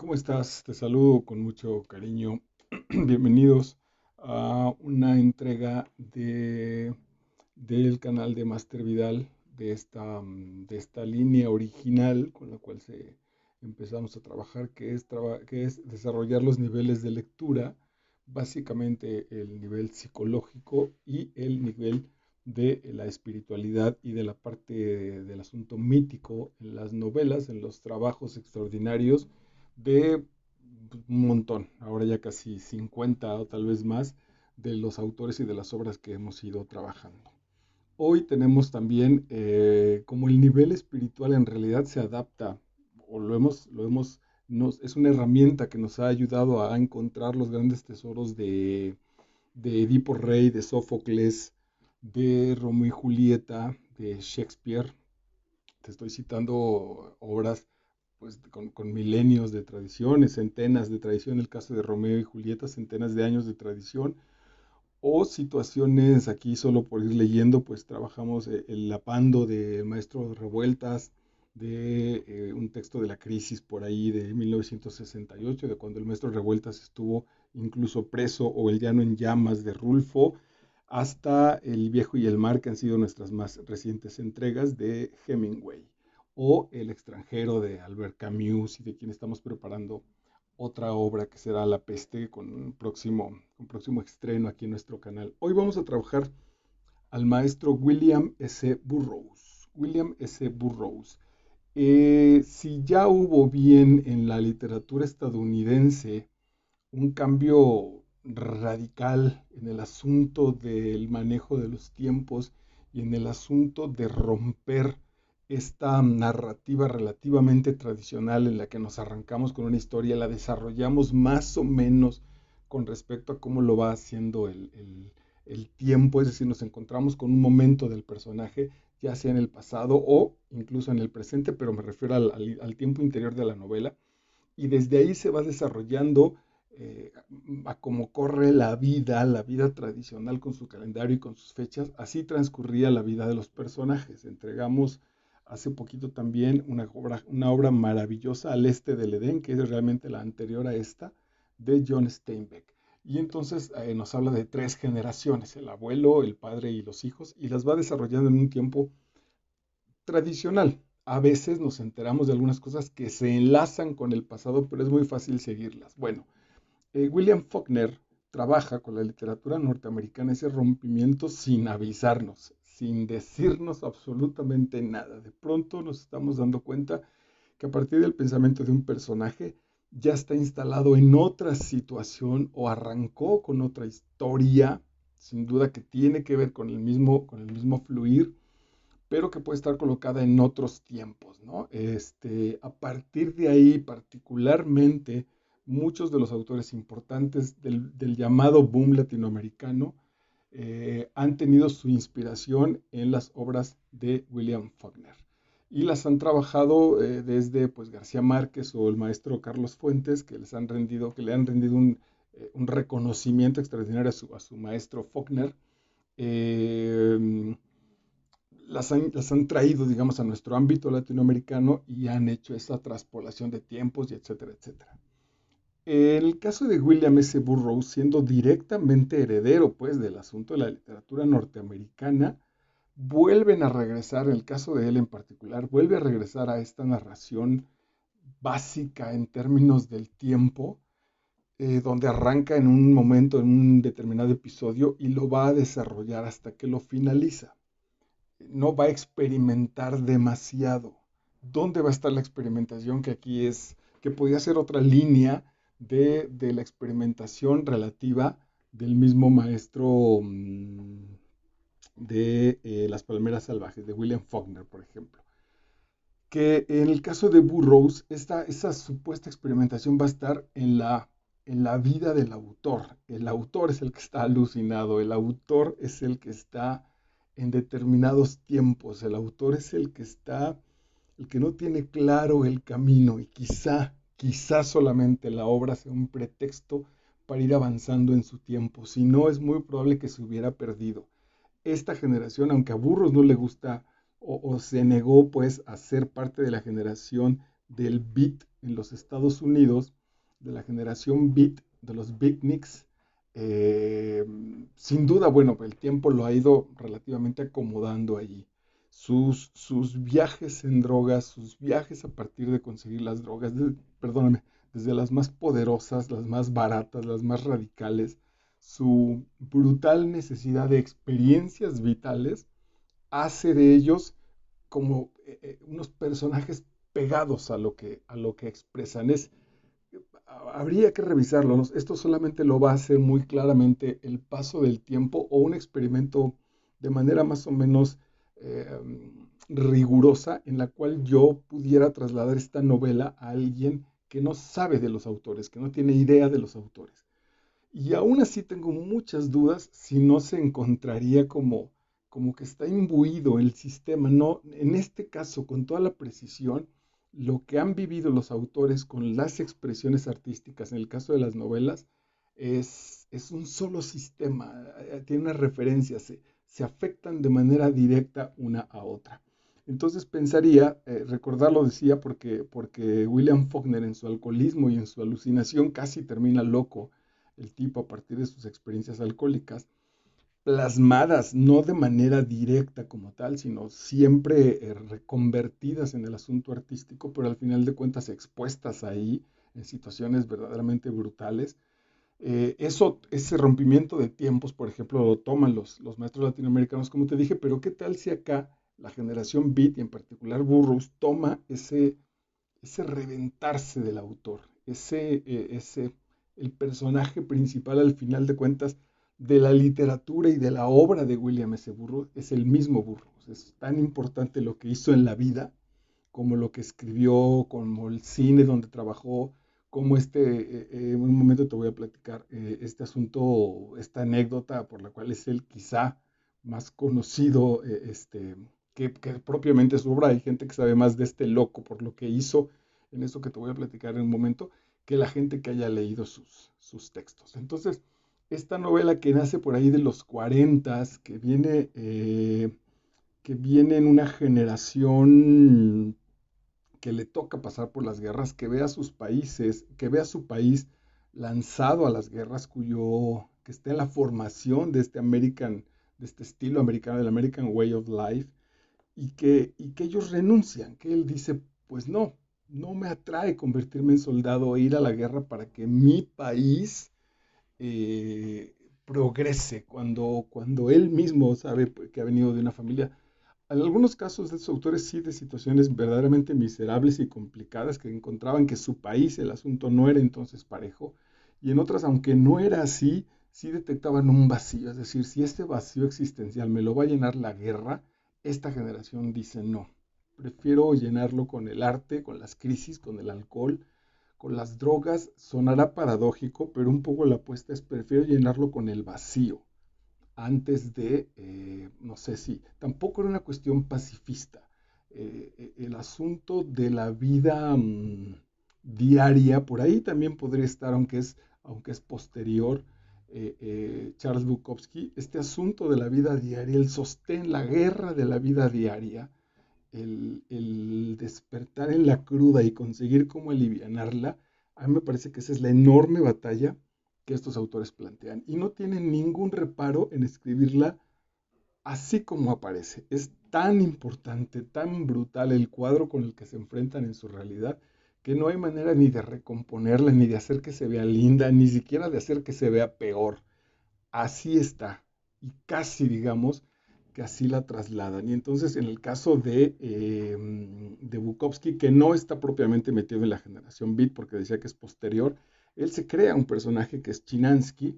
¿Cómo estás? Te saludo con mucho cariño. Bienvenidos a una entrega del canal de Master Vidal, de esta línea original con la cual empezamos a trabajar, que es desarrollar los niveles de lectura, básicamente el nivel psicológico y el nivel de la espiritualidad y de la parte del asunto mítico en las novelas, en los trabajos extraordinarios de un montón, ahora ya casi 50 o tal vez más, de los autores y de las obras que hemos ido trabajando. Hoy tenemos también como el nivel espiritual en realidad se adapta, o es una herramienta que nos ha ayudado a encontrar los grandes tesoros de Edipo Rey, de Sófocles, de Romeo y Julieta, de Shakespeare. Te estoy citando obras pues con milenios de tradiciones, centenas de tradición, en el caso de Romeo y Julieta, centenas de años de tradición, o situaciones aquí solo por ir leyendo, pues trabajamos el lapando del maestro Revueltas, de un texto de la crisis por ahí de 1968, de cuando el maestro Revueltas estuvo incluso preso, o el llano en llamas de Rulfo, hasta El viejo y el mar, que han sido nuestras más recientes entregas de Hemingway, o El extranjero de Albert Camus, y de quien estamos preparando otra obra que será La peste con próximo estreno aquí en nuestro canal. Hoy vamos a trabajar al maestro William S. Burroughs. William S. Burroughs. Si ya hubo bien en la literatura estadounidense un cambio radical en el asunto del manejo de los tiempos y en el asunto de romper esta narrativa relativamente tradicional en la que nos arrancamos con una historia, la desarrollamos más o menos con respecto a cómo lo va haciendo el tiempo, es decir, nos encontramos con un momento del personaje, ya sea en el pasado o incluso en el presente, pero me refiero al tiempo interior de la novela, y desde ahí se va desarrollando eh, a cómo corre la vida tradicional con su calendario y con sus fechas. Así transcurría la vida de los personajes. Entregamos hace poquito también una obra maravillosa, Al este del Edén, que es realmente la anterior a esta, de John Steinbeck. Y entonces nos habla de tres generaciones, el abuelo, el padre y los hijos, y las va desarrollando en un tiempo tradicional. A veces nos enteramos de algunas cosas que se enlazan con el pasado, pero es muy fácil seguirlas. Bueno, William Faulkner trabaja con la literatura norteamericana ese rompimiento sin avisarnos, sin decirnos absolutamente nada. De pronto nos estamos dando cuenta que a partir del pensamiento de un personaje ya está instalado en otra situación o arrancó con otra historia, sin duda que tiene que ver con el mismo fluir, pero que puede estar colocada en otros tiempos, ¿no? A partir de ahí, particularmente, muchos de los autores importantes del llamado boom latinoamericano han tenido su inspiración en las obras de William Faulkner. Y las han trabajado desde pues, García Márquez o el maestro Carlos Fuentes, que le han rendido un reconocimiento extraordinario a su maestro Faulkner. Eh, las han traído, digamos, a nuestro ámbito latinoamericano y han hecho esa traspolación de tiempos y etcétera, etcétera. El caso de William S. Burroughs, siendo directamente heredero, pues, del asunto de la literatura norteamericana, vuelven a regresar, en el caso de él en particular, vuelve a regresar a esta narración básica en términos del tiempo, donde arranca en un momento, en un determinado episodio, y lo va a desarrollar hasta que lo finaliza. No va a experimentar demasiado. ¿Dónde va a estar la experimentación? Que aquí que podría ser otra línea de la experimentación relativa del mismo maestro de Las Palmeras Salvajes, de William Faulkner, por ejemplo. Que en el caso de Burroughs, esa supuesta experimentación va a estar en la vida del autor. El autor es el que está alucinado, el autor es el que está en determinados tiempos, el autor es el que no tiene claro el camino, y quizá solamente la obra sea un pretexto para ir avanzando en su tiempo. Si no, es muy probable que se hubiera perdido. Esta generación, aunque a Burroughs no le gusta o se negó pues a ser parte de la generación del beat en los Estados Unidos de la generación Beat, de los beatniks. eh, Sin duda, bueno, el tiempo lo ha ido relativamente acomodando allí. Sus viajes en drogas, sus viajes a partir de conseguir las drogas, perdóname, desde las más poderosas, las más baratas, las más radicales, su brutal necesidad de experiencias vitales hace de ellos como unos personajes pegados a lo que expresan. Habría que revisarlo, ¿no? Esto solamente lo va a hacer muy claramente el paso del tiempo o un experimento de manera más o menos eh, rigurosa en la cual yo pudiera trasladar esta novela a alguien que no sabe de los autores, que no tiene idea de los autores. Y aún así tengo muchas dudas si no se encontraría como que está imbuido el sistema. No, en este caso, con toda la precisión, lo que han vivido los autores con las expresiones artísticas, en el caso de las novelas, es un solo sistema, tiene una referencia, se afectan de manera directa una a otra. Entonces pensaría, recordarlo decía porque William Faulkner en su alcoholismo y en su alucinación casi termina loco el tipo a partir de sus experiencias alcohólicas, plasmadas no de manera directa como tal, sino siempre reconvertidas en el asunto artístico, pero al final de cuentas expuestas ahí en situaciones verdaderamente brutales. Ese rompimiento de tiempos, por ejemplo, lo toman los maestros latinoamericanos, como te dije, pero ¿qué tal si acá la generación Beat y en particular Burroughs toma ese reventarse del autor, el personaje principal al final de cuentas de la literatura y de la obra de William S. Burroughs es el mismo Burroughs. Es tan importante lo que hizo en la vida como lo que escribió, como el cine donde trabajó, como en un momento te voy a platicar este asunto, esta anécdota por la cual es él quizá más conocido que propiamente su obra. Hay gente que sabe más de este loco por lo que hizo en eso que te voy a platicar en un momento, que la gente que haya leído sus textos. Entonces, esta novela que nace por ahí de los 40, que viene en una generación que le toca pasar por las guerras, que ve a sus países, que ve a su país lanzado a las guerras, que está en la formación de este estilo americano, del American Way of Life, y que ellos renuncian, que él dice, pues no, no me atrae convertirme en soldado o ir a la guerra para que mi país progrese, cuando él mismo sabe que ha venido de una familia. En algunos casos de estos autores sí de situaciones verdaderamente miserables y complicadas que encontraban que su país el asunto no era entonces parejo, y en otras, aunque no era así, sí detectaban un vacío, es decir, si este vacío existencial me lo va a llenar la guerra, esta generación dice no, prefiero llenarlo con el arte, con las crisis, con el alcohol, con las drogas. Sonará paradójico, pero un poco la apuesta es prefiero llenarlo con el vacío antes de, no sé si, tampoco era una cuestión pacifista. El asunto de la vida diaria, por ahí también podría estar, aunque es posterior, Charles Bukowski, este asunto de la vida diaria, el sostén, la guerra de la vida diaria, el despertar en la cruda y conseguir cómo alivianarla, a mí me parece que esa es la enorme batalla que estos autores plantean. Y no tienen ningún reparo en escribirla así como aparece. Es tan importante, tan brutal el cuadro con el que se enfrentan en su realidad, que no hay manera ni de recomponerla, ni de hacer que se vea linda, ni siquiera de hacer que se vea peor. Así está. Y casi, digamos, que así la trasladan. Y entonces, en el caso de Bukowski, que no está propiamente metido en la generación Beat, porque decía que es posterior, él se crea un personaje que es Chinansky,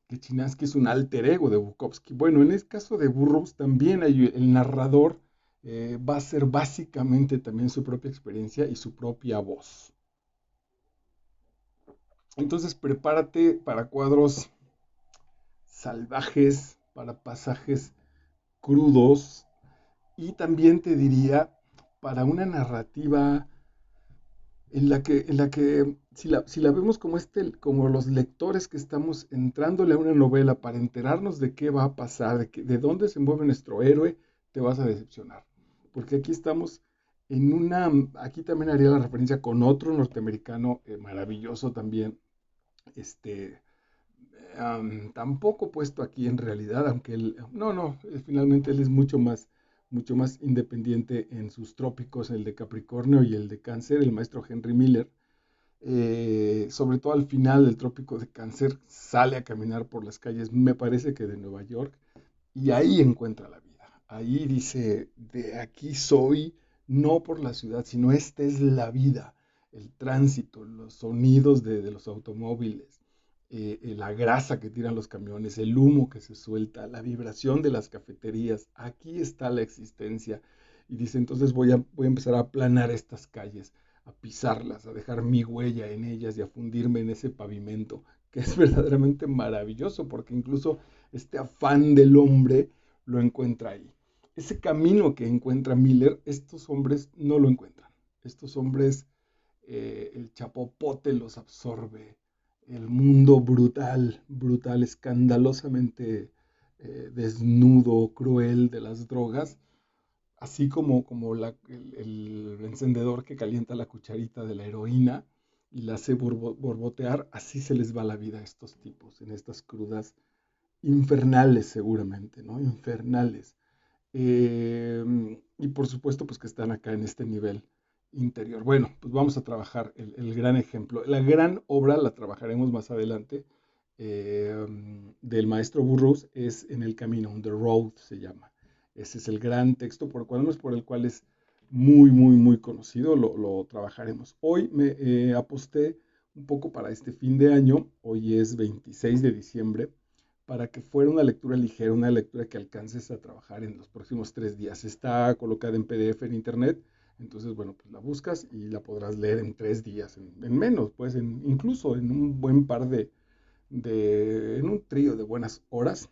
que Chinansky es un alter ego de Bukowski. Bueno, en el caso de Burroughs también hay el narrador, va a ser básicamente también su propia experiencia y su propia voz. Entonces, prepárate para cuadros salvajes, para pasajes crudos, y también te diría para una narrativa en la que si la vemos como los lectores que estamos entrándole a una novela para enterarnos de qué va a pasar, de dónde se mueve nuestro héroe, te vas a decepcionar. Porque aquí estamos aquí también haría la referencia con otro norteamericano maravilloso también, este, tampoco puesto aquí en realidad, aunque él, no, no, finalmente él es mucho más independiente en sus trópicos, el de Capricornio y el de Cáncer, el maestro Henry Miller. Sobre todo al final del trópico de Cáncer, sale a caminar por las calles, me parece que de Nueva York, y ahí encuentra la vida. Ahí dice, de aquí soy, no por la ciudad, sino esta es la vida, el tránsito, los sonidos de los automóviles, la grasa que tiran los camiones, el humo que se suelta, la vibración de las cafeterías. Aquí está la existencia. Y dice, entonces voy a empezar a aplanar estas calles, a pisarlas, a dejar mi huella en ellas y a fundirme en ese pavimento, que es verdaderamente maravilloso, porque incluso este afán del hombre lo encuentra ahí. Ese camino que encuentra Miller, estos hombres no lo encuentran. Estos hombres, el chapopote los absorbe, el mundo brutal, brutal, escandalosamente desnudo, cruel de las drogas, así como el encendedor que calienta la cucharita de la heroína y la hace borbotear, así se les va la vida a estos tipos, en estas crudas infernales seguramente, ¿no? Infernales. Y por supuesto, pues que están acá en este nivel interior. Bueno, pues vamos a trabajar el gran ejemplo. La gran obra la trabajaremos más adelante del maestro Burroughs, es En el Camino, On the Road se llama. Ese es el gran texto por el cual es muy, muy, muy conocido. Lo trabajaremos. Hoy me aposté un poco para este fin de año. Hoy es 26 de diciembre para que fuera una lectura ligera, una lectura que alcances a trabajar en los próximos 3 días. Está colocada en PDF en internet, entonces, bueno, pues la buscas y la podrás leer en 3 días, en menos, pues incluso en un buen par en un trío de buenas horas,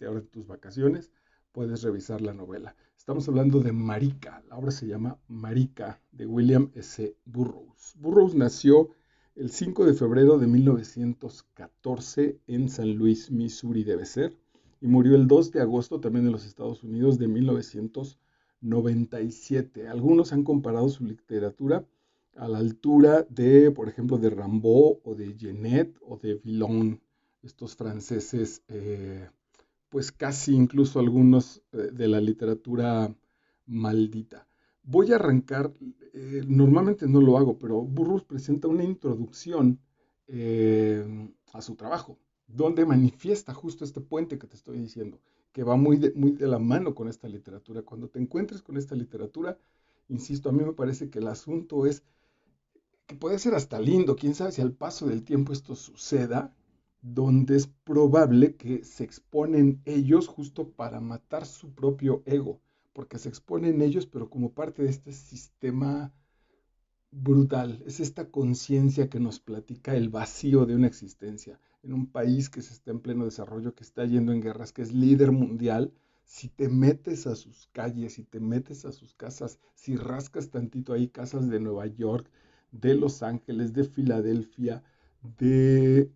ahora en tus vacaciones, puedes revisar la novela. Estamos hablando de Marica, la obra se llama Marica, de William S. Burroughs. Burroughs nació el 5 de febrero de 1914 en San Luis, Missouri, debe ser, y murió el 2 de agosto también en los Estados Unidos de 1997. Algunos han comparado su literatura a la altura de, por ejemplo, de Rimbaud o de Genet o de Villon, estos franceses, pues casi incluso algunos de la literatura maldita. Voy a arrancar, normalmente no lo hago, pero Burroughs presenta una introducción a su trabajo, donde manifiesta justo este puente que te estoy diciendo, que va muy de la mano con esta literatura. Cuando te encuentres con esta literatura, insisto, a mí me parece que el asunto es que puede ser hasta lindo, quién sabe si al paso del tiempo esto suceda, donde es probable que se exponen ellos justo para matar su propio ego, porque se exponen ellos, pero como parte de este sistema brutal, es esta conciencia que nos platica el vacío de una existencia en un país que se está en pleno desarrollo, que está yendo en guerras, que es líder mundial. Si te metes a sus calles, si te metes a sus casas, si rascas tantito ahí, casas de Nueva York, de Los Ángeles, de Filadelfia, de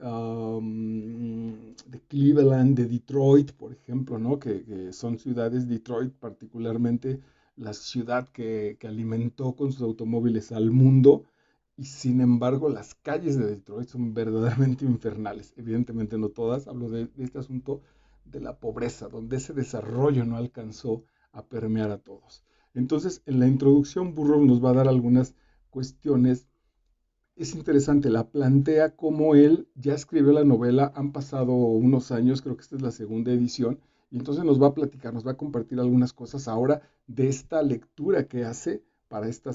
Cleveland, de Detroit, por ejemplo, ¿no? Que son ciudades, Detroit particularmente, la ciudad que alimentó con sus automóviles al mundo, y sin embargo las calles de Detroit son verdaderamente infernales. Evidentemente no todas, hablo de este asunto de la pobreza, donde ese desarrollo no alcanzó a permear a todos. Entonces, en la introducción, Burroughs nos va a dar algunas cuestiones. Es interesante, la plantea como él ya escribió la novela, han pasado unos años, creo que esta es la segunda edición, y entonces nos va a platicar, nos va a compartir algunas cosas ahora de esta lectura que hace para esta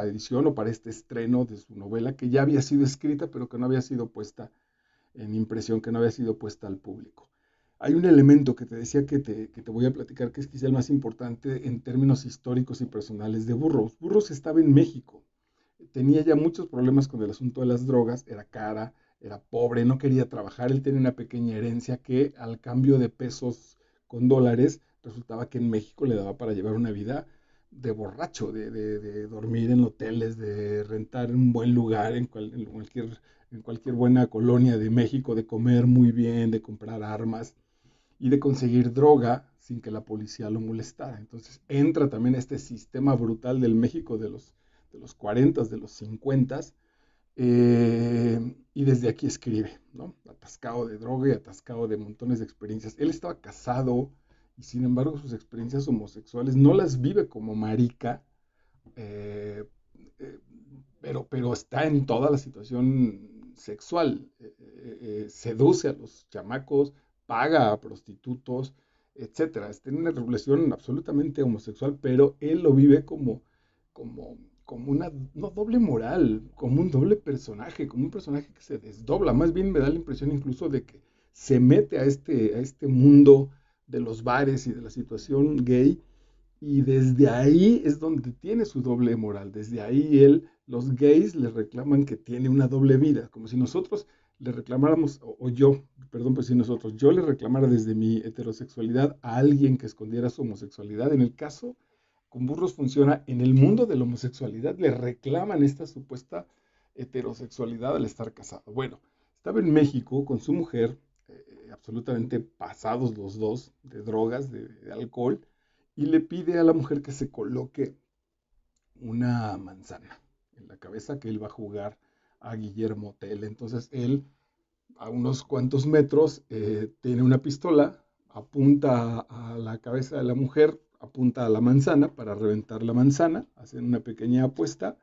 edición o para este estreno de su novela que ya había sido escrita, pero que no había sido puesta en impresión, que no había sido puesta al público. Hay un elemento que te decía que te voy a platicar, que es quizá el más importante en términos históricos y personales de Burroughs. Burroughs estaba en México, tenía ya muchos problemas con el asunto de las drogas, era cara, era pobre, no quería trabajar, él tenía una pequeña herencia que al cambio de pesos con dólares resultaba que en México le daba para llevar una vida de borracho, de dormir en hoteles, de rentar un buen lugar en cualquier buena colonia de México, de comer muy bien, de comprar armas. y de conseguir droga sin que la policía lo molestara. Entonces entra también este sistema brutal del México de los 40, de los 50, y desde aquí escribe, ¿no? Atascado de droga y atascado de montones de experiencias. Él estaba casado y sin embargo sus experiencias homosexuales no las vive como marica, eh, eh, pero está en toda la situación sexual. Seduce a los chamacos, paga a prostitutos, etcétera. Tiene una relación absolutamente homosexual, pero él lo vive como una, no doble moral, como un doble personaje, como un personaje que se desdobla. Más bien me da la impresión incluso de que se mete a este mundo de los bares y de la situación gay, y desde ahí es donde tiene su doble moral. Desde ahí los gays le reclaman que tiene una doble vida, como si nosotros le reclamáramos, o yo, perdón, pues si nosotros, yo le reclamara desde mi heterosexualidad a alguien que escondiera su homosexualidad. En el caso con burros funciona, en el mundo de la homosexualidad le reclaman esta supuesta heterosexualidad al estar casado. Bueno, estaba en México con su mujer, absolutamente pasados los dos de drogas, de alcohol, y le pide a la mujer que se coloque una manzana en la cabeza, que él va a jugar a Guillermo Tell. Entonces él, a unos cuantos metros, tiene una pistola, apunta a la cabeza de la mujer, apunta a la manzana para reventar la manzana, hacen una pequeña apuesta,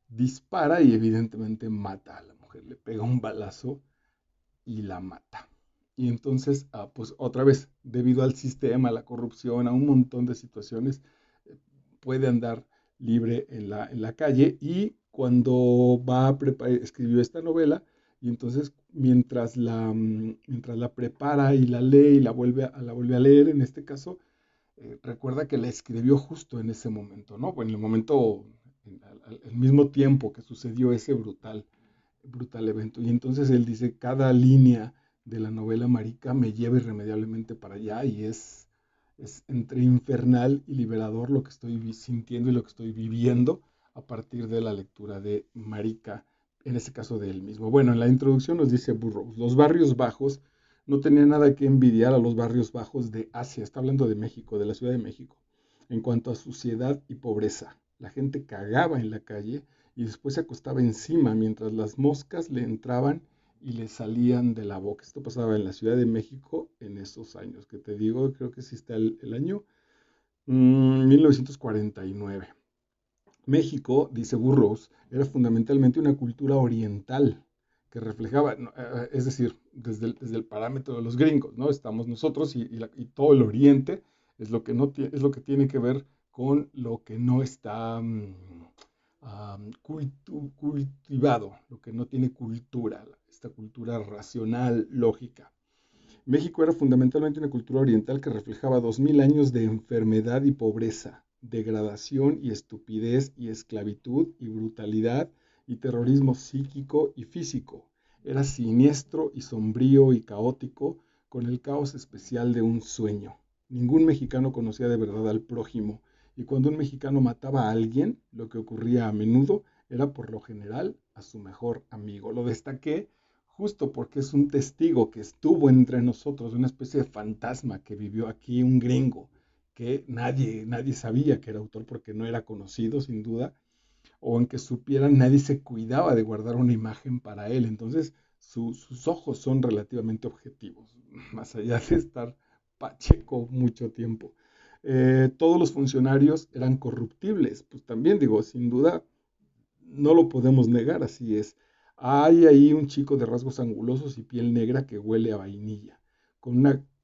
dispara y evidentemente mata a la mujer, le pega un balazo y la mata. Y entonces, pues otra vez, debido al sistema, a la corrupción, a un montón de situaciones, eh, puede andar libre en la calle. Y cuando escribió esta novela, y entonces mientras la prepara y la lee y la vuelve a leer, en este caso, recuerda que la escribió justo en ese momento, ¿no? Bueno, en el momento, al mismo tiempo que sucedió ese brutal evento. Y entonces él dice, cada línea de la novela marica me lleva irremediablemente para allá, y es entre infernal y liberador lo que estoy sintiendo y lo que estoy viviendo a partir de la lectura de Marica, en este caso de él mismo. Bueno, en la introducción nos dice Burroughs, los barrios bajos no tenían nada que envidiar a los barrios bajos de Asia. Está hablando de México, de la Ciudad de México, en cuanto a suciedad y pobreza. La gente cagaba en la calle y después se acostaba encima mientras las moscas le entraban y le salían de la boca. Esto pasaba en la Ciudad de México en esos años, que te digo, creo que sí está el año 1949. México, dice Burroughs, era fundamentalmente una cultura oriental que reflejaba, no, es decir, desde el parámetro de los gringos, ¿no? Estamos nosotros y todo el oriente es lo que, no es lo que tiene que ver con lo que no está cultivado, lo que no tiene cultura, esta cultura racional, lógica. México era fundamentalmente una cultura oriental que reflejaba 2000 años de enfermedad y pobreza, degradación y estupidez y esclavitud y brutalidad y terrorismo psíquico y físico. Era siniestro y sombrío y caótico, con el caos especial de un sueño. Ningún mexicano conocía de verdad al prójimo, y cuando un mexicano mataba a alguien, lo que ocurría a menudo era por lo general a su mejor amigo. Lo destaqué justo porque es un testigo que estuvo entre nosotros, una especie de fantasma que vivió aquí, un gringo, que nadie sabía que era autor porque no era conocido, sin duda, o aunque supieran, nadie se cuidaba de guardar una imagen para él. Entonces, sus ojos son relativamente objetivos, más allá de estar pacheco mucho tiempo. Todos los funcionarios eran corruptibles, pues también digo, sin duda, no lo podemos negar, así es. Hay ahí un chico de rasgos angulosos y piel negra que huele a vainilla, con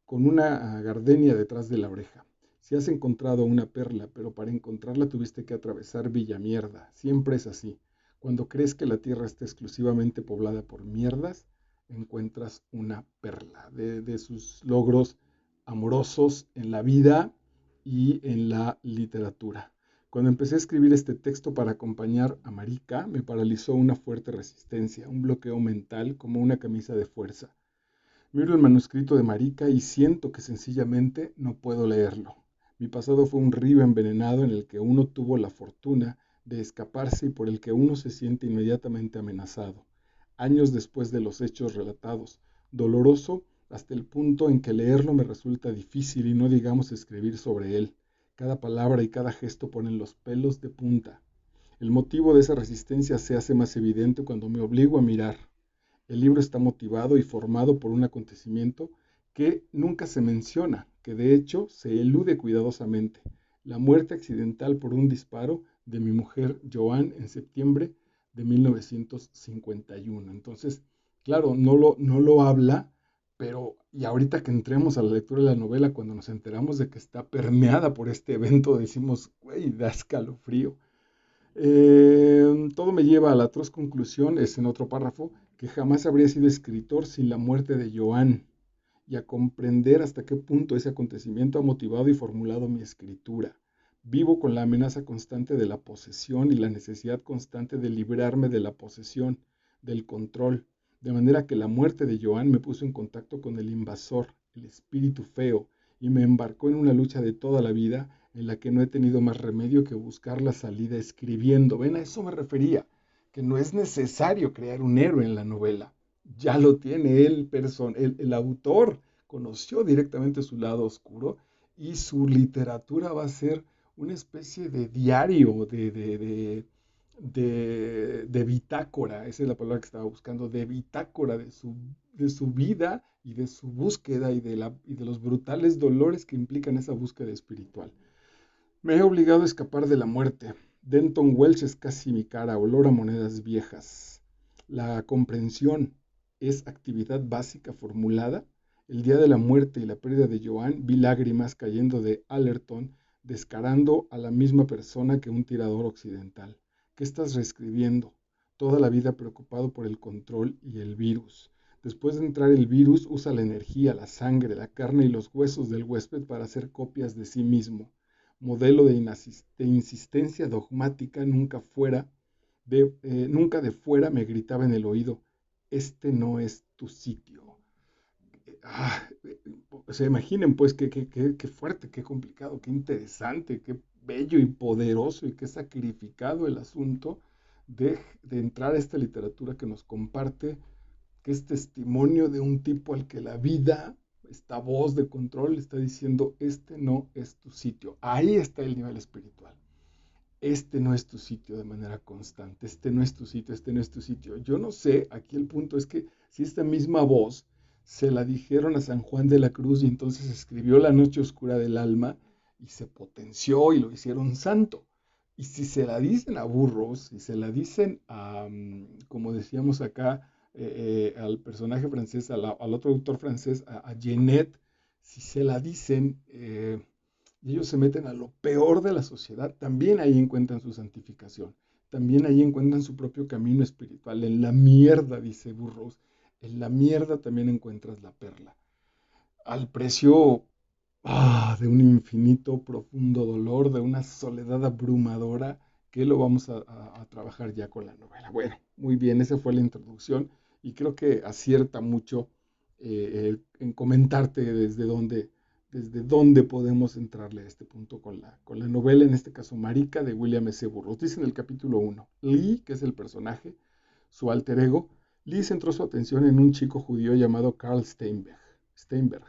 una gardenia detrás de la oreja. Si has encontrado una perla, pero para encontrarla tuviste que atravesar Villamierda. Siempre es así. Cuando crees que la tierra está exclusivamente poblada por mierdas, encuentras una perla de sus logros amorosos en la vida y en la literatura. Cuando empecé a escribir este texto para acompañar a Marica, me paralizó una fuerte resistencia, un bloqueo mental como una camisa de fuerza. Miro el manuscrito de Marica y siento que sencillamente no puedo leerlo. Mi pasado fue un río envenenado en el que uno tuvo la fortuna de escaparse y por el que uno se siente inmediatamente amenazado. Años después de los hechos relatados, doloroso hasta el punto en que leerlo me resulta difícil y no digamos escribir sobre él. Cada palabra y cada gesto ponen los pelos de punta. El motivo de esa resistencia se hace más evidente cuando me obligo a mirar. El libro está motivado y formado por un acontecimiento que nunca se menciona, que de hecho se elude cuidadosamente: la muerte accidental por un disparo de mi mujer Joan en septiembre de 1951. Entonces, claro, no lo habla, pero y ahorita que entremos a la lectura de la novela, cuando nos enteramos de que está permeada por este evento, decimos, güey, da escalofrío. Todo me lleva a la atroz conclusión, es en otro párrafo, que jamás habría sido escritor sin la muerte de Joan, y a comprender hasta qué punto ese acontecimiento ha motivado y formulado mi escritura. Vivo con la amenaza constante de la posesión y la necesidad constante de librarme de la posesión, del control, de manera que la muerte de Joan me puso en contacto con el invasor, el espíritu feo, y me embarcó en una lucha de toda la vida en la que no he tenido más remedio que buscar la salida escribiendo. Ven, a eso me refería, que no es necesario crear un héroe en la novela. Ya lo tiene el autor, conoció directamente su lado oscuro y su literatura va a ser una especie de diario, de bitácora, esa es la palabra que estaba buscando, de bitácora de su vida y de su búsqueda y de los brutales dolores que implican esa búsqueda espiritual. Me he obligado a escapar de la muerte. Denton Welsh es casi mi cara, olor a monedas viejas. La comprensión es actividad básica formulada. El día de la muerte y la pérdida de Joan, vi lágrimas cayendo de Allerton, descarando a la misma persona que un tirador occidental. ¿Qué estás reescribiendo? Toda la vida preocupado por el control y el virus. Después de entrar el virus, usa la energía, la sangre, la carne y los huesos del huésped para hacer copias de sí mismo. Modelo de insistencia dogmática, nunca de fuera me gritaba en el oído: este no es tu sitio. Ah, o sea, imaginen pues qué fuerte, qué complicado, qué interesante, qué bello y poderoso y qué sacrificado el asunto de entrar a esta literatura que nos comparte, que es testimonio de un tipo al que la vida, esta voz de control, está diciendo: este no es tu sitio. Ahí está el nivel espiritual. Este no es tu sitio de manera constante, este no es tu sitio, este no es tu sitio. Yo no sé, aquí el punto es que si esta misma voz se la dijeron a San Juan de la Cruz y entonces escribió La noche oscura del alma y se potenció y lo hicieron santo. Y si se la dicen a Burroughs, si se la dicen a, como decíamos acá, al personaje francés, al otro autor francés, a Genet, si se la dicen, y ellos se meten a lo peor de la sociedad, también ahí encuentran su santificación, también ahí encuentran su propio camino espiritual. En la mierda, dice Burroughs, en la mierda también encuentras la perla, al precio de un infinito, profundo dolor, de una soledad abrumadora, que lo vamos a trabajar ya con la novela. Bueno, muy bien, esa fue la introducción y creo que acierta mucho en comentarte desde dónde podemos entrarle a este punto con la novela, en este caso Marica, de William S. Burroughs. Dice en el capítulo 1, Lee, que es el personaje, su alter ego, Lee centró su atención en un chico judío llamado Carl Steinberg,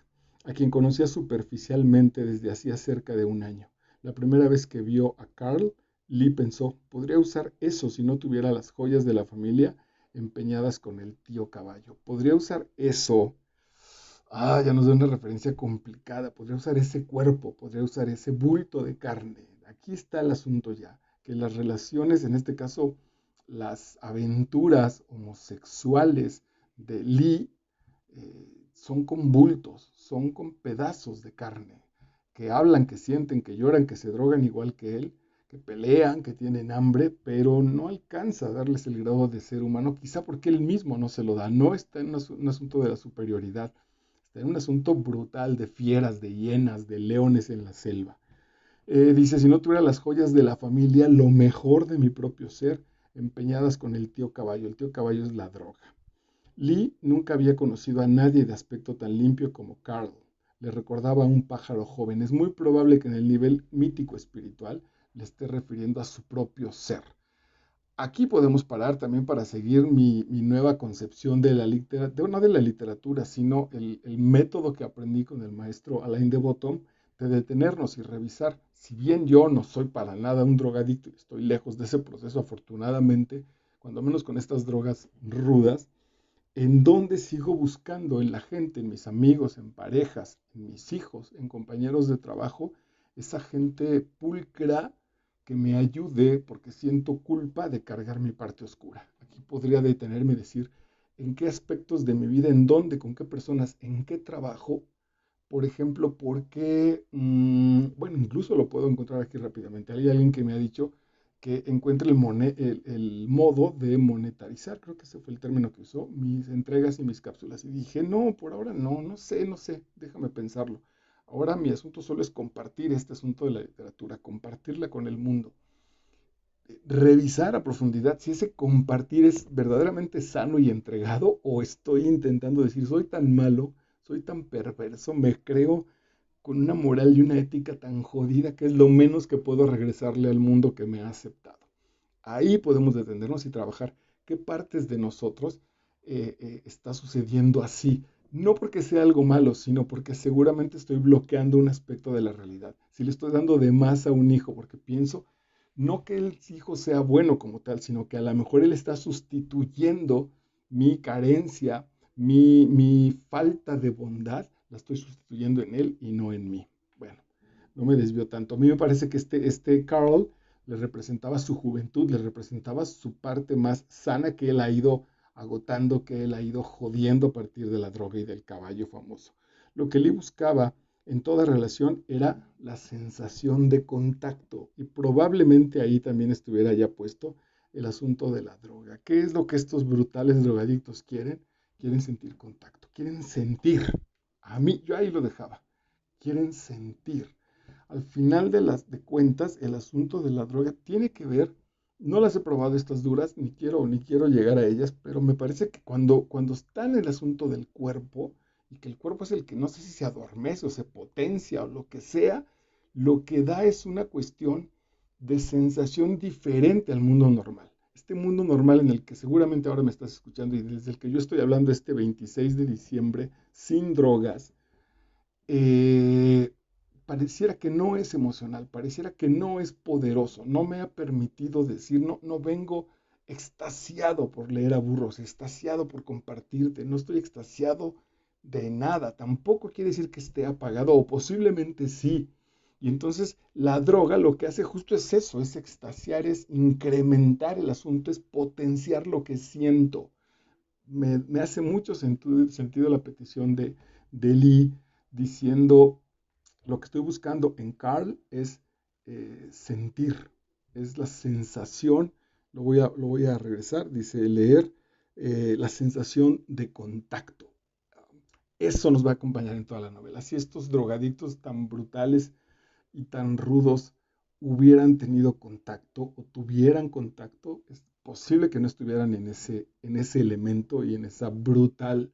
a quien conocía superficialmente desde hacía cerca de un año. La primera vez que vio a Carl, Lee pensó: podría usar eso si no tuviera las joyas de la familia empeñadas con el tío caballo. Podría usar eso. Ya nos da una referencia complicada. Podría usar ese cuerpo, podría usar ese bulto de carne. Aquí está el asunto ya, que las relaciones, en este caso, las aventuras homosexuales de Lee, son con bultos, son con pedazos de carne, que hablan, que sienten, que lloran, que se drogan igual que él, que pelean, que tienen hambre, pero no alcanza a darles el grado de ser humano, quizá porque él mismo no se lo da. No está en un asunto de la superioridad, está en un asunto brutal de fieras, de hienas, de leones en la selva. Dice: si no tuviera las joyas de la familia, lo mejor de mi propio ser, empeñadas con el tío caballo. El tío caballo es la droga. Lee nunca había conocido a nadie de aspecto tan limpio como Carl. Le recordaba a un pájaro joven. Es muy probable que en el nivel mítico espiritual le esté refiriendo a su propio ser. Aquí podemos parar también para seguir mi nueva concepción de la literatura, no de la literatura, sino el método que aprendí con el maestro Alain de Botton, de detenernos y revisar. Si bien yo no soy para nada un drogadicto, estoy lejos de ese proceso afortunadamente, cuando menos con estas drogas rudas, ¿en dónde sigo buscando? En la gente, en mis amigos, en parejas, en mis hijos, en compañeros de trabajo, esa gente pulcra que me ayude porque siento culpa de cargar mi parte oscura. Aquí podría detenerme y decir en qué aspectos de mi vida, en dónde, con qué personas, en qué trabajo, por ejemplo, porque, bueno, incluso lo puedo encontrar aquí rápidamente. Hay alguien que me ha dicho que encuentre el modo de monetarizar, creo que ese fue el término que usó, mis entregas y mis cápsulas. Y dije, no, por ahora no, no sé, déjame pensarlo. Ahora mi asunto solo es compartir este asunto de la literatura, compartirla con el mundo, revisar a profundidad si ese compartir es verdaderamente sano y entregado o estoy intentando decir, soy tan malo, soy tan perverso, me creo con una moral y una ética tan jodida que es lo menos que puedo regresarle al mundo que me ha aceptado. Ahí podemos detenernos y trabajar qué partes de nosotros está sucediendo así. No porque sea algo malo, sino porque seguramente estoy bloqueando un aspecto de la realidad. Si le estoy dando de más a un hijo, porque pienso, no que el hijo sea bueno como tal, sino que a lo mejor él está sustituyendo mi carencia, mi falta de bondad, la estoy sustituyendo en él y no en mí. Bueno, no me desvío tanto. A mí me parece que este Carl le representaba su juventud, le representaba su parte más sana que él ha ido agotando, que él ha ido jodiendo a partir de la droga y del caballo famoso. Lo que Lee buscaba en toda relación era la sensación de contacto y probablemente ahí también estuviera ya puesto el asunto de la droga. ¿Qué es lo que estos brutales drogadictos quieren? Quieren sentir contacto, quieren sentir. A mí, yo ahí lo dejaba. Quieren sentir. Al final de cuentas, el asunto de la droga tiene que ver, no las he probado estas duras, ni quiero llegar a ellas, pero me parece que cuando está en el asunto del cuerpo, y que el cuerpo es el que no sé si se adormece o se potencia o lo que sea, lo que da es una cuestión de sensación diferente al mundo normal. Este mundo normal en el que seguramente ahora me estás escuchando y desde el que yo estoy hablando este 26 de diciembre, sin drogas, eh, pareciera que no es emocional, pareciera que no es poderoso, no me ha permitido decir, no, no vengo extasiado por leer a burros, extasiado por compartirte, no estoy extasiado de nada, tampoco quiere decir que esté apagado, o posiblemente sí. Y entonces la droga lo que hace justo es eso, es extasiar, es incrementar el asunto, es potenciar lo que siento. Me hace mucho sentido la petición de Lee diciendo, lo que estoy buscando en Carl es sentir, es la sensación, lo voy a regresar, dice leer, la sensación de contacto. Eso nos va a acompañar en toda la novela. Si estos drogadictos tan brutales y tan rudos hubieran tenido contacto o tuvieran contacto, es posible que no estuvieran en ese elemento y en esa brutal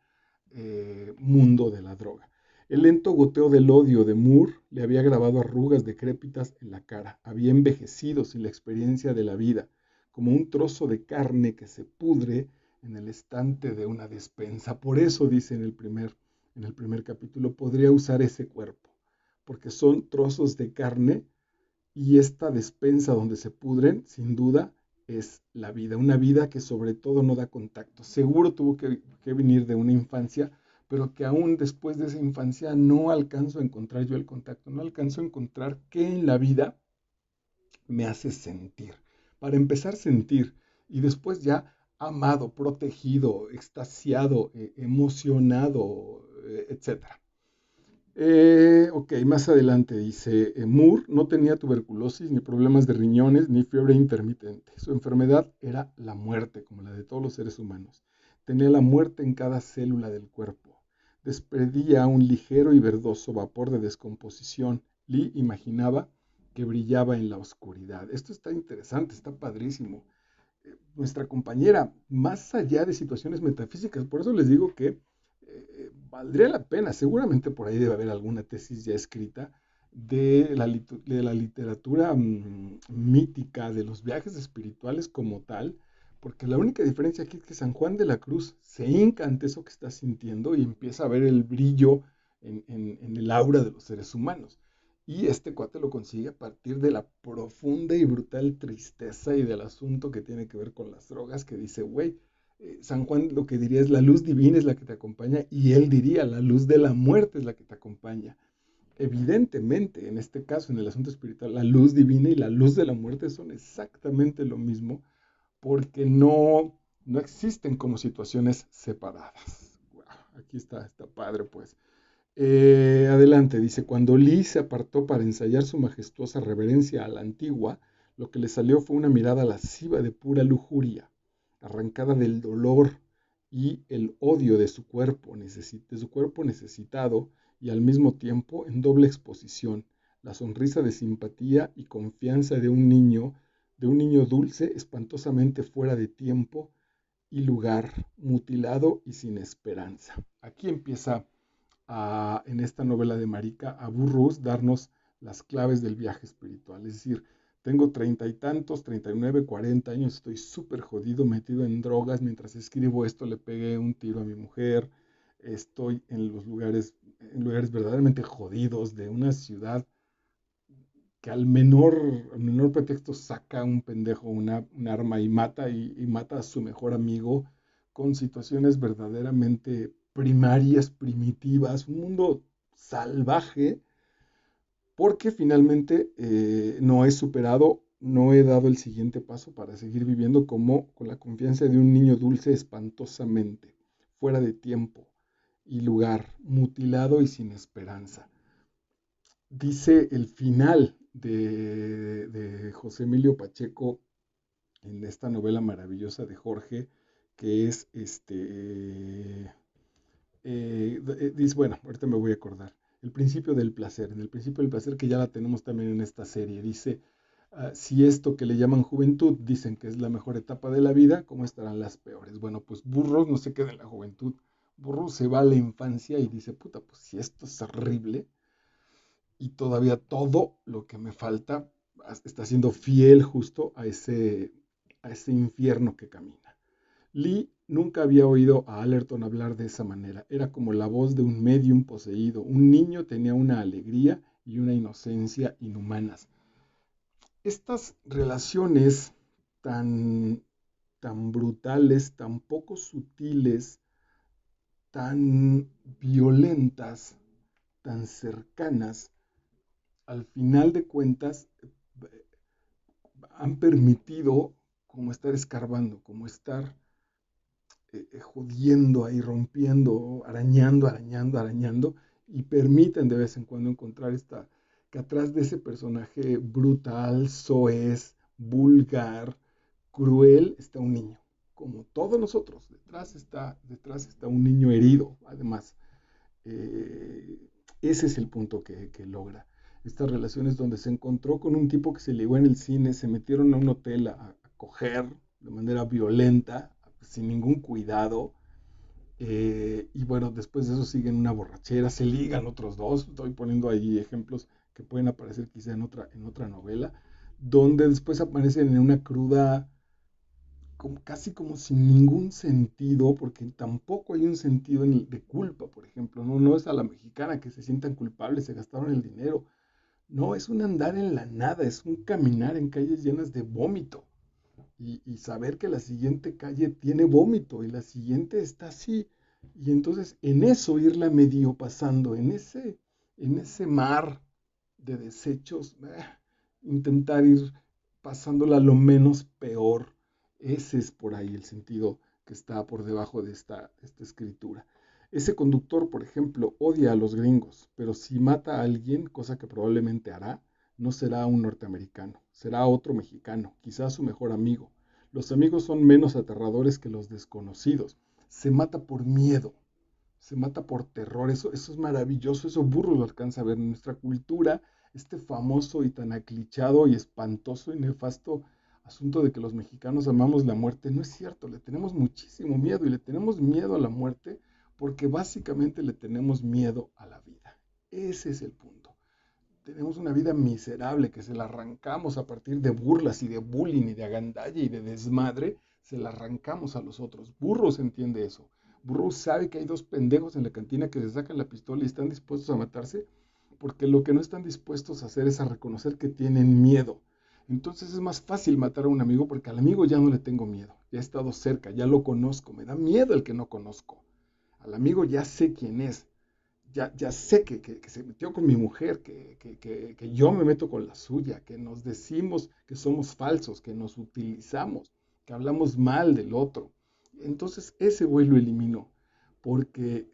mundo de la droga. El lento goteo del odio de Moore le había grabado arrugas decrépitas en la cara, había envejecido sin la experiencia de la vida, como un trozo de carne que se pudre en el estante de una despensa. Por eso dice en el primer capítulo, podría usar ese cuerpo, porque son trozos de carne y esta despensa donde se pudren, sin duda, es la vida. Una vida que sobre todo no da contacto. Seguro tuvo que venir de una infancia, pero que aún después de esa infancia no alcanzo a encontrar yo el contacto. No alcanzo a encontrar qué en la vida me hace sentir. Para empezar, sentir. Y después ya amado, protegido, extasiado, emocionado, etcétera. Ok, más adelante dice, Moore no tenía tuberculosis, ni problemas de riñones, ni fiebre intermitente. Su enfermedad era la muerte, como la de todos los seres humanos. Tenía la muerte en cada célula del cuerpo. Despedía un ligero y verdoso vapor de descomposición. Lee imaginaba que brillaba en la oscuridad. Esto está interesante, está padrísimo. Nuestra compañera, más allá de situaciones metafísicas, por eso les digo que valdría la pena, seguramente por ahí debe haber alguna tesis ya escrita, de la literatura mítica, de los viajes espirituales como tal, porque la única diferencia aquí es que San Juan de la Cruz se hinca ante eso que está sintiendo y empieza a ver el brillo en el aura de los seres humanos. Y este cuate lo consigue a partir de la profunda y brutal tristeza y del asunto que tiene que ver con las drogas, que dice, güey, San Juan lo que diría es la luz divina es la que te acompaña y él diría la luz de la muerte es la que te acompaña. Evidentemente, en este caso, en el asunto espiritual, la luz divina y la luz de la muerte son exactamente lo mismo porque no existen como situaciones separadas. Wow, aquí está padre, pues. Adelante, dice, cuando Lee se apartó para ensayar su majestuosa reverencia a la antigua, lo que le salió fue una mirada lasciva de pura lujuria, arrancada del dolor y el odio de su cuerpo necesitado y al mismo tiempo en doble exposición, la sonrisa de simpatía y confianza de un niño dulce, espantosamente fuera de tiempo y lugar, mutilado y sin esperanza. Aquí empieza en esta novela de Marica a Burroughs darnos las claves del viaje espiritual. Es decir, tengo 30 y tantos, 39, 40 años, estoy súper jodido, metido en drogas, mientras escribo esto le pegué un tiro a mi mujer, estoy en lugares verdaderamente jodidos de una ciudad que al menor pretexto saca un pendejo un arma y mata a su mejor amigo con situaciones verdaderamente primarias, primitivas, un mundo salvaje, porque finalmente no he superado, no he dado el siguiente paso para seguir viviendo como con la confianza de un niño dulce espantosamente, fuera de tiempo y lugar, mutilado y sin esperanza. Dice el final de José Emilio Pacheco en esta novela maravillosa de Jorge, que es dice, bueno, ahorita me voy a acordar, el principio del placer, en el principio del placer que ya la tenemos también en esta serie, dice, si esto que le llaman juventud dicen que es la mejor etapa de la vida, ¿cómo estarán las peores? Bueno, pues Burros no se queda en la juventud, Burros se va a la infancia y dice, puta, pues si esto es horrible, y todavía todo lo que me falta está siendo fiel justo a ese infierno que camina. Lee nunca había oído a Allerton hablar de esa manera. Era como la voz de un medium poseído. Un niño tenía una alegría y una inocencia inhumanas. Estas relaciones tan, tan brutales, tan poco sutiles, tan violentas, tan cercanas, al final de cuentas han permitido como estar escarbando, como estar jodiendo ahí, rompiendo, arañando, y permiten de vez en cuando encontrar que atrás de ese personaje brutal, soez, vulgar, cruel, está un niño. Como todos nosotros, detrás está un niño herido, además. Eh, Ese es el punto que logra. Estas relaciones donde se encontró con un tipo que se ligó en el cine, se metieron a un hotel a coger de manera violenta, sin ningún cuidado, y bueno, después de eso siguen una borrachera, se ligan otros dos, estoy poniendo ahí ejemplos que pueden aparecer quizá en otra novela, donde después aparecen en una cruda como, casi como sin ningún sentido, porque tampoco hay un sentido de culpa, por ejemplo, no es a la mexicana que se sientan culpables, se gastaron el dinero, no, es un andar en la nada, es un caminar en calles llenas de vómito y saber que la siguiente calle tiene vómito y la siguiente está así. Y entonces en eso irla medio pasando, en ese mar de desechos, intentar ir pasándola lo menos peor. Ese es por ahí el sentido que está por debajo de esta escritura. Ese conductor, por ejemplo, odia a los gringos, pero si mata a alguien, cosa que probablemente hará, no será un norteamericano, será otro mexicano, quizás su mejor amigo. Los amigos son menos aterradores que los desconocidos. Se mata por miedo, se mata por terror. Eso es maravilloso, eso Burro lo alcanza a ver en nuestra cultura, este famoso y tan aclichado y espantoso y nefasto asunto de que los mexicanos amamos la muerte. No es cierto, le tenemos muchísimo miedo y le tenemos miedo a la muerte porque básicamente le tenemos miedo a la vida. Ese es el punto. tenemos una vida miserable que se la arrancamos a partir de burlas y de bullying y de agandalla y de desmadre, se la arrancamos a los otros. Burros entiende eso. Burro sabe que hay dos pendejos en la cantina que se sacan la pistola y están dispuestos a matarse, porque lo que no están dispuestos a hacer es a reconocer que tienen miedo. Entonces es más fácil matar a un amigo porque al amigo ya no le tengo miedo, ya he estado cerca, ya lo conozco, me da miedo el que no conozco. Al amigo ya sé quién es, ya sé que se metió con mi mujer, que yo me meto con la suya, que nos decimos que somos falsos, que nos utilizamos, que hablamos mal del otro. Entonces ese güey lo eliminó, porque,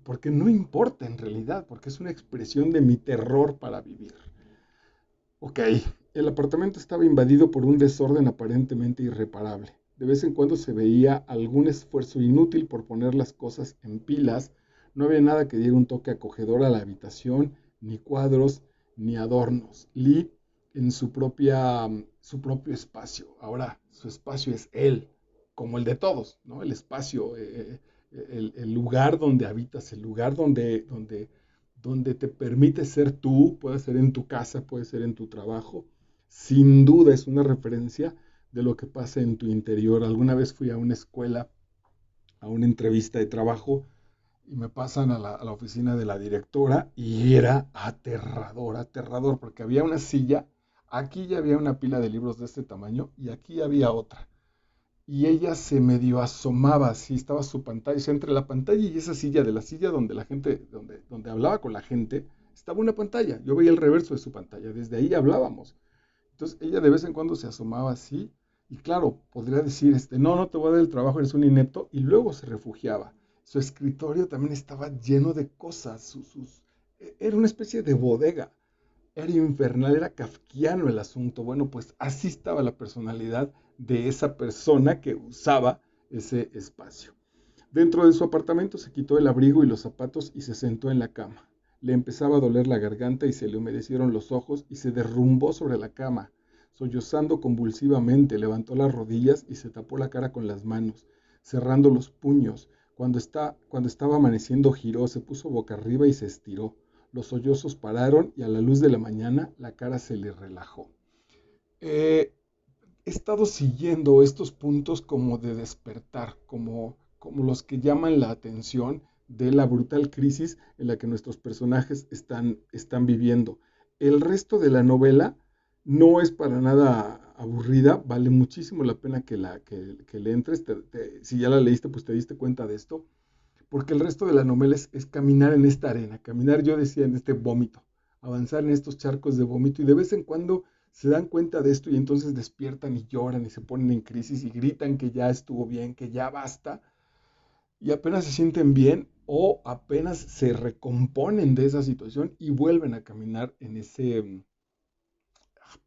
porque no importa en realidad, porque es una expresión de mi terror para vivir. Ok, el apartamento estaba invadido por un desorden aparentemente irreparable. De vez en cuando se veía algún esfuerzo inútil por poner las cosas en pilas. No había nada que diera un toque acogedor a la habitación, ni cuadros, ni adornos. Lee en su propio espacio. Ahora, su espacio es él, como el de todos, ¿no? El espacio, el lugar donde habitas, el lugar donde te permite ser tú, puede ser en tu casa, puede ser en tu trabajo. Sin duda es una referencia de lo que pasa en tu interior. Alguna vez fui a una escuela, a una entrevista de trabajo, y me pasan a la oficina de la directora y era aterrador, aterrador, porque había una silla, aquí ya había una pila de libros de este tamaño y aquí había otra y ella se medio asomaba, así estaba su pantalla, o sea, entre la pantalla y esa silla, de la silla donde la gente, donde hablaba con la gente, estaba una pantalla, yo veía el reverso de su pantalla, desde ahí hablábamos. Entonces ella de vez en cuando se asomaba así, y claro, podría decir, no, no te voy a dar el trabajo, eres un inepto, y luego se refugiaba. Su escritorio también estaba lleno de cosas, era una especie de bodega, era infernal, era kafkiano el asunto. Bueno, pues así estaba la personalidad de esa persona que usaba ese espacio. Dentro de su apartamento se quitó el abrigo y los zapatos y se sentó en la cama. Le empezaba a doler la garganta y se le humedecieron los ojos y se derrumbó sobre la cama. Sollozando convulsivamente, levantó las rodillas y se tapó la cara con las manos, cerrando los puños. Cuando estaba amaneciendo giró, se puso boca arriba y se estiró. Los sollozos pararon y a la luz de la mañana la cara se le relajó. Eh, He estado siguiendo estos puntos como de despertar, como los que llaman la atención de la brutal crisis en la que nuestros personajes están viviendo. El resto de la novela no es para nada aburrida, vale muchísimo la pena que le entres. Si ya la leíste, pues te diste cuenta de esto, porque el resto de la novela es caminar en esta arena, caminar, yo decía, en este vómito, avanzar en estos charcos de vómito y de vez en cuando se dan cuenta de esto y entonces despiertan y lloran y se ponen en crisis y gritan que ya estuvo bien, que ya basta y apenas se sienten bien o apenas se recomponen de esa situación y vuelven a caminar en ese,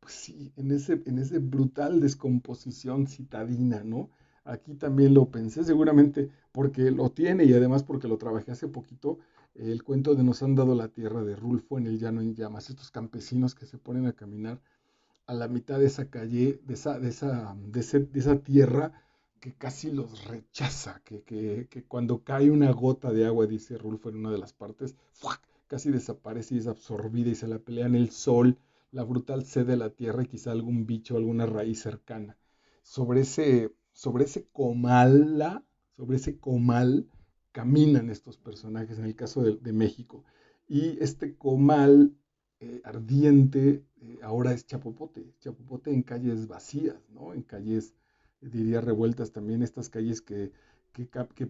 pues sí, en ese brutal descomposición citadina, ¿no? Aquí también lo pensé, seguramente porque lo tiene y además porque lo trabajé hace poquito, el cuento de Nos han dado la tierra de Rulfo en el llano en llamas, estos campesinos que se ponen a caminar a la mitad de esa calle, de esa tierra que casi los rechaza, que cuando cae una gota de agua, dice Rulfo en una de las partes, ¡fuac!, casi desaparece y es absorbida y se la pelean el sol, la brutal sed de la tierra y quizá algún bicho, alguna raíz cercana. Sobre ese comal caminan estos personajes en el caso de México. Y este comal ardiente ahora es Chapopote, Chapopote en calles vacías, ¿no? En calles, diría revueltas también, estas calles que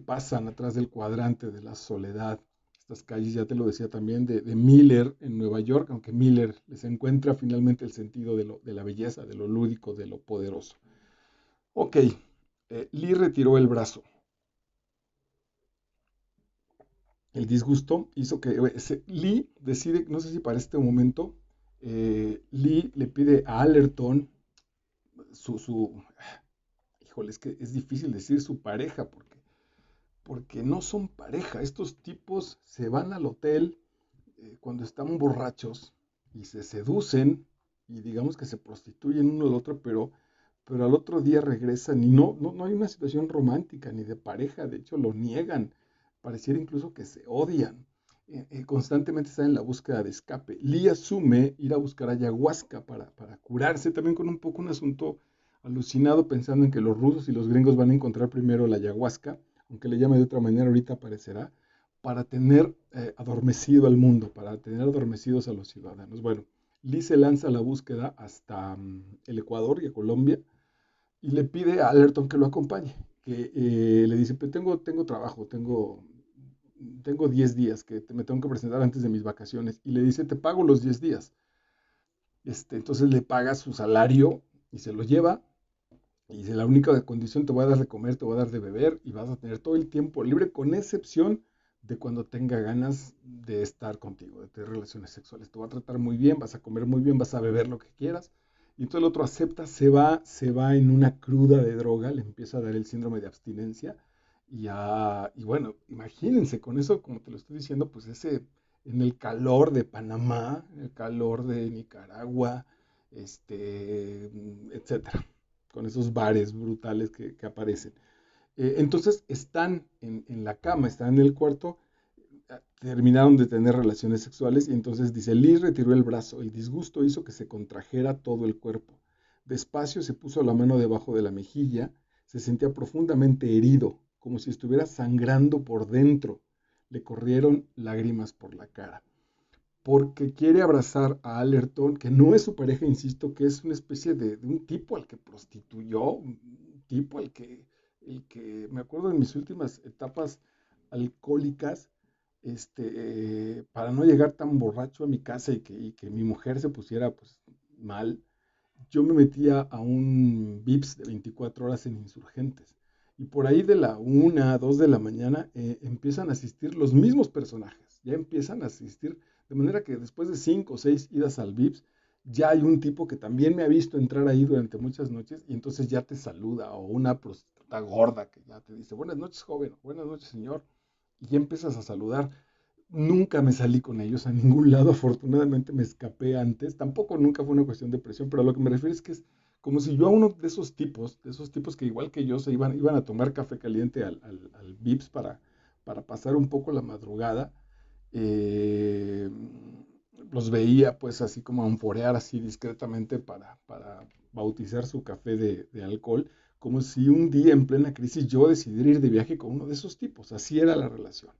pasan atrás del cuadrante de la soledad. Estas calles, ya te lo decía también, de Miller en Nueva York, aunque Miller les encuentra finalmente el sentido de la belleza, de lo lúdico, de lo poderoso. Ok, Lee retiró el brazo. El disgusto hizo que Lee decide, no sé si para este momento, Lee le pide a Allerton su, híjole, es que es difícil decir su pareja, porque no son pareja. Estos tipos se van al hotel cuando están borrachos y se seducen y digamos que se prostituyen uno al otro, pero al otro día regresan y no hay una situación romántica ni de pareja, de hecho lo niegan, pareciera incluso que se odian. constantemente está en la búsqueda de escape. Lee asume ir a buscar ayahuasca para curarse, también con un poco un asunto alucinado, pensando en que los rusos y los gringos van a encontrar primero la ayahuasca, aunque le llame de otra manera, ahorita aparecerá, para tener adormecido al mundo, para tener adormecidos a los ciudadanos. Bueno, Lee se lanza a la búsqueda hasta el Ecuador y a Colombia y le pide a Allerton que lo acompañe, que le dice, pues tengo trabajo, tengo 10 días que me tengo que presentar antes de mis vacaciones, y le dice, te pago los 10 días. Entonces le paga su salario y se lo lleva, y dice, la única condición, te voy a dar de comer, te voy a dar de beber, y vas a tener todo el tiempo libre, con excepción de cuando tenga ganas de estar contigo, de tener relaciones sexuales. Te va a tratar muy bien, vas a comer muy bien, vas a beber lo que quieras. Y entonces el otro acepta, se va en una cruda de droga, le empieza a dar el síndrome de abstinencia. Y bueno, imagínense con eso, como te lo estoy diciendo, pues en el calor de Panamá, en el calor de Nicaragua, etcétera, con esos bares brutales que aparecen. Entonces están en la cama, están en el cuarto, terminaron de tener relaciones sexuales y entonces dice, Liz retiró el brazo, el disgusto hizo que se contrajera todo el cuerpo. Despacio se puso la mano debajo de la mejilla, se sentía profundamente herido, como si estuviera sangrando por dentro. Le corrieron lágrimas por la cara. Porque quiere abrazar a Allerton, que no es su pareja, insisto, que es una especie de un tipo al que prostituyó, un tipo el que me acuerdo en mis últimas etapas alcohólicas, para no llegar tan borracho a mi casa y que mi mujer se pusiera pues mal, yo me metía a un VIPS de 24 horas en Insurgentes. Y por ahí de la 1, 2 de la mañana empiezan a asistir los mismos personajes. Ya empiezan a asistir. De manera que después de 5 o 6 idas al VIPS, ya hay un tipo que también me ha visto entrar ahí durante muchas noches y entonces ya te saluda. O una prostituta gorda que ya te dice, buenas noches, joven, buenas noches, señor. Y ya empiezas a saludar. Nunca me salí con ellos a ningún lado, afortunadamente me escapé antes, tampoco nunca fue una cuestión de presión, pero a lo que me refiero es que es como si yo a uno de esos tipos que igual que yo se iban a tomar café caliente al Vips para pasar un poco la madrugada, eh, los veía pues así como anforear así discretamente para bautizar su café de alcohol, como si un día en plena crisis yo decidiera ir de viaje con uno de esos tipos, así era la relación.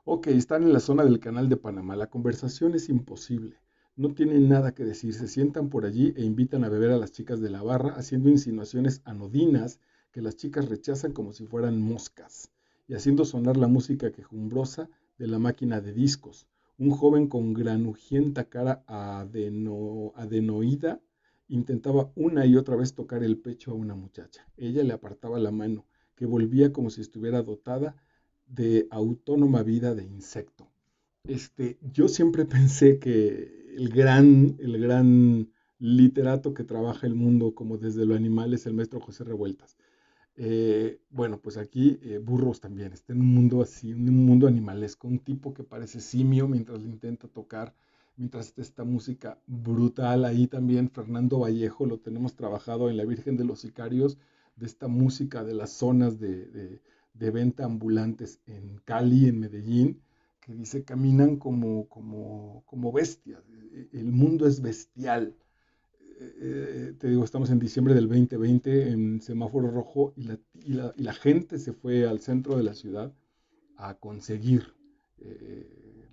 Ok, están en la zona del Canal de Panamá. La conversación es imposible. No tienen nada que decir. Se sientan por allí e invitan a beber a las chicas de la barra, haciendo insinuaciones anodinas que las chicas rechazan como si fueran moscas, y haciendo sonar la música quejumbrosa de la máquina de discos. Un joven con granujienta cara adenoida intentaba una y otra vez tocar el pecho a una muchacha. Ella le apartaba la mano, que volvía como si estuviera dotada de autónoma vida de insecto. Yo siempre pensé que el gran literato que trabaja el mundo como desde lo animal es el maestro José Revueltas. Bueno, pues aquí Burros también está en un mundo así, un mundo animalesco, un tipo que parece simio mientras le intenta tocar, mientras está esta música brutal. Ahí también Fernando Vallejo lo tenemos trabajado en La Virgen de los Sicarios, de esta música de las zonas de venta ambulantes en Cali, en Medellín, que dice, caminan como bestias, el mundo es bestial. Te digo, estamos en diciembre del 2020 en semáforo rojo y la gente se fue al centro de la ciudad a conseguir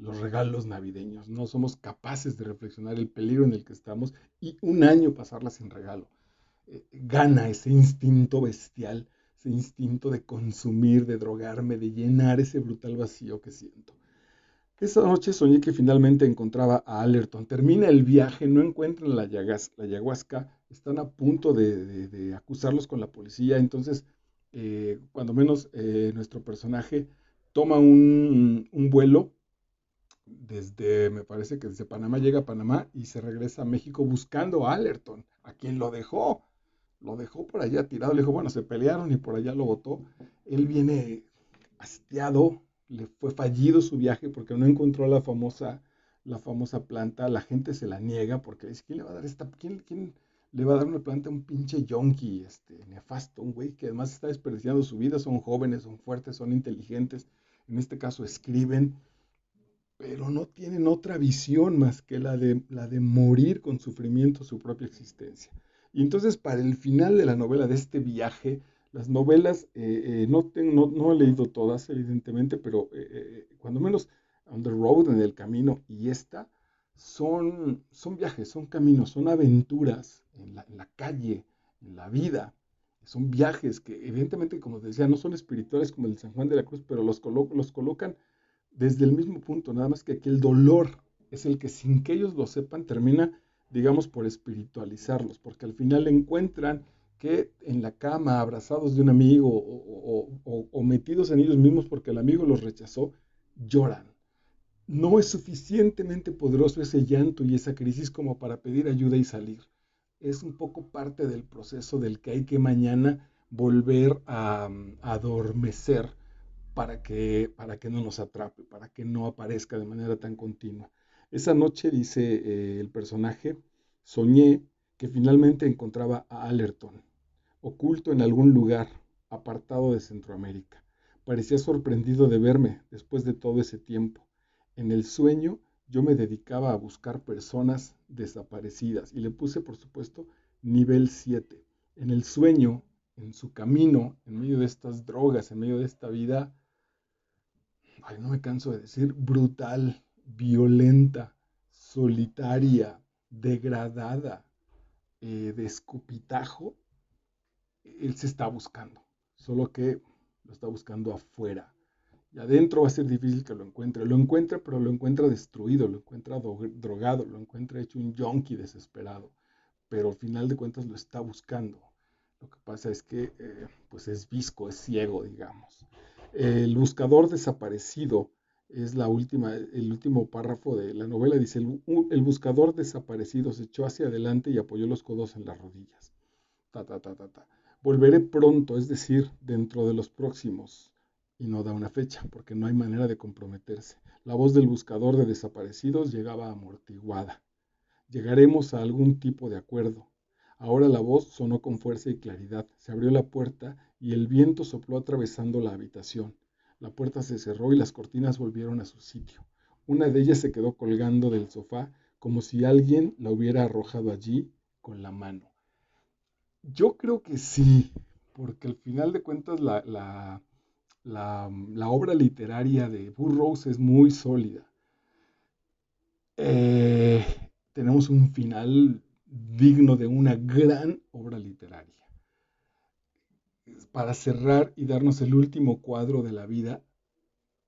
los regalos navideños. No somos capaces de reflexionar el peligro en el que estamos y un año pasarla sin regalo. Gana ese instinto bestial, ese instinto de consumir, de drogarme, de llenar ese brutal vacío que siento. Esa noche soñé que finalmente encontraba a Allerton. Termina el viaje, no encuentran la ayahuasca, están a punto de acusarlos con la policía. Entonces, cuando menos nuestro personaje toma un vuelo me parece que desde Panamá llega a Panamá y se regresa a México buscando a Allerton, a quien lo dejó. Lo dejó por allá tirado, le dijo, bueno, se pelearon y por allá lo botó. Él viene hastiado, le fue fallido su viaje porque no encontró la famosa planta. La gente se la niega porque dice, ¿quién le va a dar quién le va a dar una planta a un pinche yonki nefasto, un güey que además está desperdiciando su vida? Son jóvenes, son fuertes, son inteligentes, en este caso escriben. pero no tienen otra visión más que la de morir con sufrimiento su propia existencia. Y entonces para el final de la novela, de este viaje, las novelas, no he leído todas, evidentemente, pero cuando menos On the Road, en el camino, y esta, son viajes, son caminos, son aventuras en la calle, en la vida. Son viajes que evidentemente, como te decía, no son espirituales como el de San Juan de la Cruz, pero los colocan desde el mismo punto, nada más que aquí el dolor es el que sin que ellos lo sepan termina, digamos, por espiritualizarlos, porque al final encuentran que en la cama, abrazados de un amigo o metidos en ellos mismos porque el amigo los rechazó, lloran. No es suficientemente poderoso ese llanto y esa crisis como para pedir ayuda y salir. Es un poco parte del proceso del que hay que mañana volver a adormecer para que no nos atrape, para que no aparezca de manera tan continua. Esa noche, dice el personaje, soñé que finalmente encontraba a Allerton, oculto en algún lugar, apartado de Centroamérica. Parecía sorprendido de verme después de todo ese tiempo. En el sueño yo me dedicaba a buscar personas desaparecidas y le puse, por supuesto, nivel 7. En el sueño, en su camino, en medio de estas drogas, en medio de esta vida, ay, no me canso de decir, brutal, violenta, solitaria, degradada, de escupitajo, él se está buscando, solo que lo está buscando afuera. Y adentro va a ser difícil que lo encuentre. Lo encuentra, pero lo encuentra destruido, lo encuentra drogado, lo encuentra hecho un junkie desesperado. Pero al final de cuentas lo está buscando. Lo que pasa es que pues es visco, es ciego, digamos. El buscador desaparecido es el último párrafo de la novela. Dice, el buscador desaparecido se echó hacia adelante y apoyó los codos en las rodillas. Ta, ta, ta, ta, ta. Volveré pronto, es decir, dentro de los próximos. Y no da una fecha, porque no hay manera de comprometerse. La voz del buscador de desaparecidos llegaba amortiguada. Llegaremos a algún tipo de acuerdo. Ahora la voz sonó con fuerza y claridad. Se abrió la puerta y el viento sopló atravesando la habitación. La puerta se cerró y las cortinas volvieron a su sitio. Una de ellas se quedó colgando del sofá como si alguien la hubiera arrojado allí con la mano. Yo creo que sí, porque al final de cuentas la obra literaria de Burroughs es muy sólida. Eh, Tenemos un final digno de una gran obra literaria. Para cerrar y darnos el último cuadro de la vida,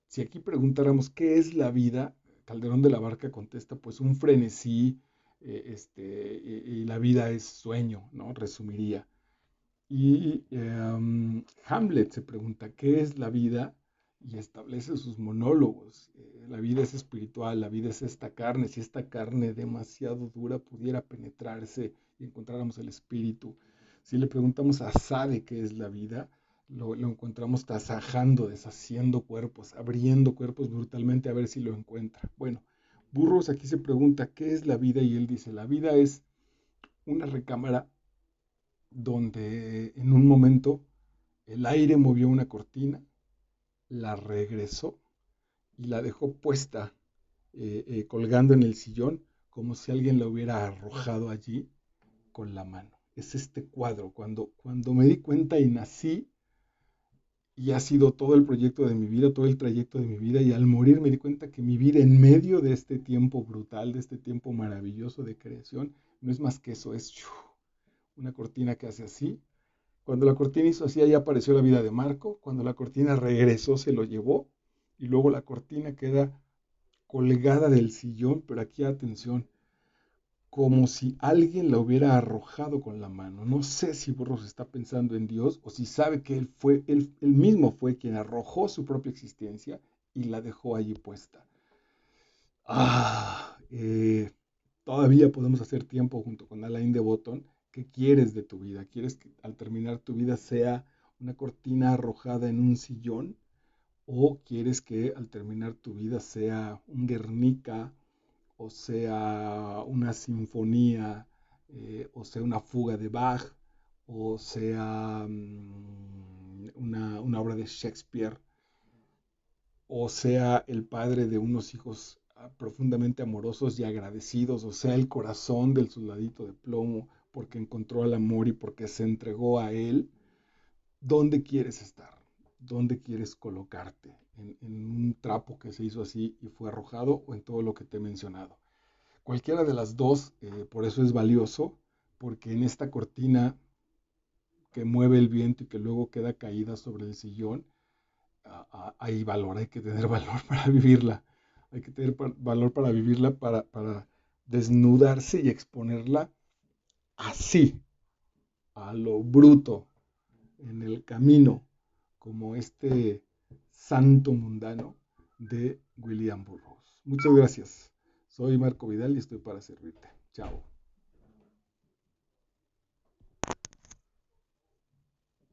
si aquí preguntáramos qué es la vida, Calderón de la Barca contesta, pues un frenesí, y la vida es sueño, ¿no? Resumiría. Y Hamlet se pregunta, ¿qué es la vida? Y establece sus monólogos. La vida es espiritual, la vida es esta carne. Si esta carne demasiado dura pudiera penetrarse y encontráramos el espíritu. Si le preguntamos a Sade qué es la vida, lo encontramos tasajando, deshaciendo cuerpos, abriendo cuerpos brutalmente a ver si lo encuentra. Bueno, Burroughs aquí se pregunta, ¿qué es la vida? Y él dice, la vida es una recámara donde en un momento el aire movió una cortina, la regresó y la dejó puesta, colgando en el sillón, como si alguien la hubiera arrojado allí con la mano. Es este cuadro, cuando me di cuenta y nací, y ha sido todo el proyecto de mi vida, todo el trayecto de mi vida, y al morir me di cuenta que mi vida en medio de este tiempo brutal, de este tiempo maravilloso de creación, no es más que eso, es una cortina que hace así. Cuando la cortina hizo así, ahí apareció la vida de Marco. Cuando la cortina regresó, se lo llevó. Y luego la cortina queda colgada del sillón, pero aquí atención, como si alguien la hubiera arrojado con la mano. No sé si Burroughs está pensando en Dios o si sabe que él mismo fue quien arrojó su propia existencia y la dejó allí puesta. Ah, todavía podemos hacer tiempo junto con Alain de Botton. ¿Qué quieres de tu vida? ¿Quieres que al terminar tu vida sea una cortina arrojada en un sillón? ¿O quieres que al terminar tu vida sea un Guernica, o sea una sinfonía, o sea una fuga de Bach, o sea una obra de Shakespeare, o sea el padre de unos hijos profundamente amorosos y agradecidos, o sea, el corazón del soldadito de plomo, porque encontró el amor y porque se entregó a él, ¿dónde quieres estar? ¿Dónde quieres colocarte? ¿En un trapo que se hizo así y fue arrojado o en todo lo que te he mencionado? Cualquiera de las dos, por eso es valioso, porque en esta cortina que mueve el viento y que luego queda caída sobre el sillón, hay valor, hay que tener valor para vivirla. Hay que tener valor para vivirla, para desnudarse y exponerla así, a lo bruto, en el camino, como este santo mundano de William Burroughs. Muchas gracias. Soy Marco Vidal y estoy para servirte. Chao.